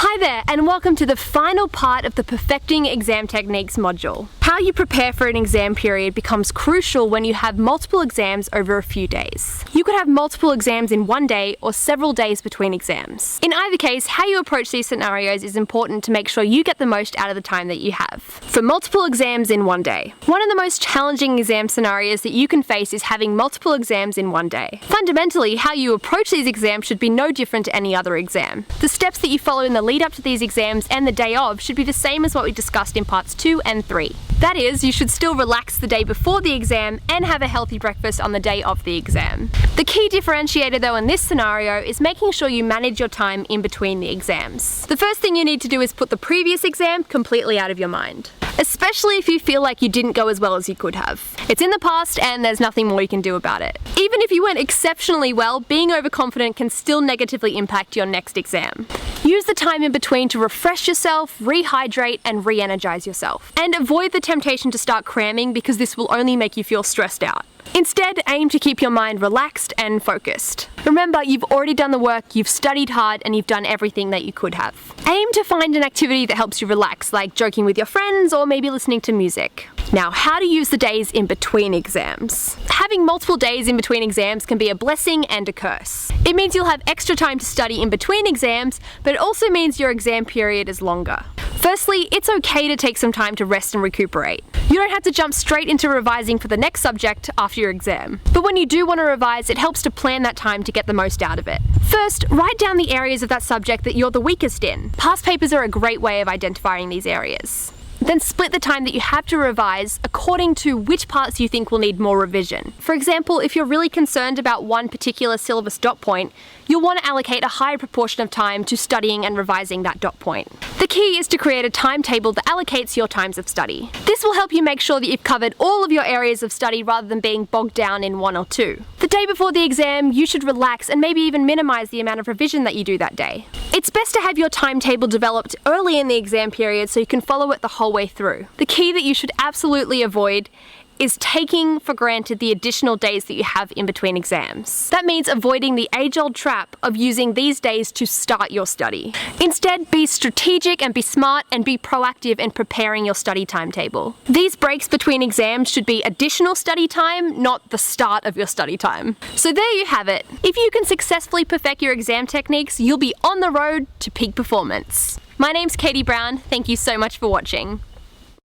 Hi there, and welcome to the final part of the Perfecting Exam Techniques module. How you prepare for an exam period becomes crucial when you have multiple exams over a few days. You could have multiple exams in one day or several days between exams. In either case, how you approach these scenarios is important to make sure you get the most out of the time that you have. For multiple exams in one day. One of the most challenging exam scenarios that you can face is having multiple exams in one day. Fundamentally, how you approach these exams should be no different to any other exam. The steps that you follow in the lead up to these exams and the day of should be the same as what we discussed in parts 2 and 3. That is, you should still relax the day before the exam and have a healthy breakfast on the day of the exam. The key differentiator though in this scenario is making sure you manage your time in between the exams. The first thing you need to do is put the previous exam completely out of your mind. Especially if you feel like you didn't go as well as you could have. It's in the past and there's nothing more you can do about it. Even if you went exceptionally well, being overconfident can still negatively impact your next exam. Use the time in between to refresh yourself, rehydrate, and re-energize yourself. And avoid the temptation to start cramming because this will only make you feel stressed out. Instead, aim to keep your mind relaxed and focused. Remember, you've already done the work, you've studied hard, and you've done everything that you could have. Aim to find an activity that helps you relax, like joking with your friends or maybe listening to music. Now, how to use the days in between exams. Having multiple days in between exams can be a blessing and a curse. It means you'll have extra time to study in between exams, but it also means your exam period is longer. Firstly, it's okay to take some time to rest and recuperate. You don't have to jump straight into revising for the next subject after your exam. But when you do want to revise, it helps to plan that time to get the most out of it. First, write down the areas of that subject that you're the weakest in. Past papers are a great way of identifying these areas. Then split the time that you have to revise according to which parts you think will need more revision. For example, if you're really concerned about one particular syllabus dot point, you'll want to allocate a higher proportion of time to studying and revising that dot point. The key is to create a timetable that allocates your times of study. This will help you make sure that you've covered all of your areas of study rather than being bogged down in one or two. The day before the exam, you should relax and maybe even minimize the amount of revision that you do that day. It's best to have your timetable developed early in the exam period so you can follow it the whole way through. The key that you should absolutely avoid is taking for granted the additional days that you have in between exams. That means avoiding the age-old trap of using these days to start your study. Instead, be strategic and be smart and be proactive in preparing your study timetable. These breaks between exams should be additional study time, not the start of your study time. So there you have it. If you can successfully perfect your exam techniques, you'll be on the road to peak performance. My name's Katie Brown. Thank you so much for watching.